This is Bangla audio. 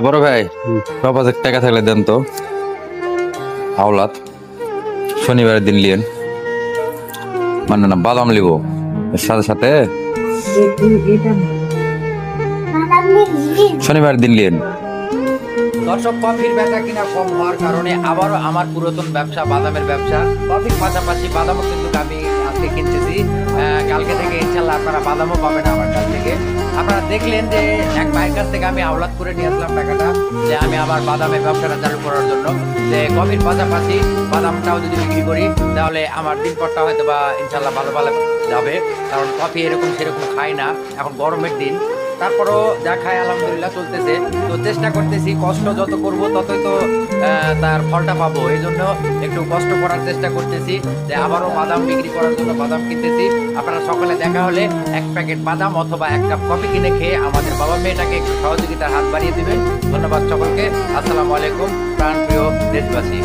বড় ভাই, বাবা টাকা থাকলে দেন তো। আওলাদ শনিবারের দিন লিয়েন, মানে না বাদাম লিব এর সাথে সাথে শনিবার দিন লিয়েন। দর্শক, কফির বেচা কিনা কম হওয়ার কারণে আবারও আমার পুরাতন ব্যবসা বাদামের ব্যবসা, কফির পাশাপাশি বাদামও কিন্তু আমি আজকে কিনতেছি। কালকে থেকে ইনশাল্লাহ আপনারা বাদামও পাবেন আমার কাছ থেকে। আপনারা দেখলেন যে এক ভাইয়ের কাছ থেকে আমি আওলাদ করে নিয়ে আসলাম টাকাটা, যে আমি আবার বাদামের ব্যবসাটা চালু করার জন্য, যে কফির পাশাপাশি বাদামটাও যদি বিক্রি করি তাহলে আমার দিনপরটা হয়তো বা ইনশাল্লাহ ভালো ভালো যাবে। কারণ কফি এরকম সেরকম খাই না, এখন গরমের দিন। তারপরও যা খাই আলহামদুলিল্লাহ চলতেছে। তো চেষ্টা করতেছি, কষ্ট যত করব ততই তো তার ফলটা পাবো। এই জন্য একটু কষ্ট করার চেষ্টা করতেছি, যে আবারও বাদাম বিক্রি করার জন্য বাদাম কিনতেছি। আপনারা সকালে দেখা হলে এক প্যাকেট বাদাম অথবা এক কাপ কফি কিনে খেয়ে আমাদের বাবা মেয়েটাকে একটু সহযোগিতার হাত বাড়িয়ে দিবেন। ধন্যবাদ সকলকে। আসসালামু আলাইকুম প্রাণপ্রিয় দেশবাসী।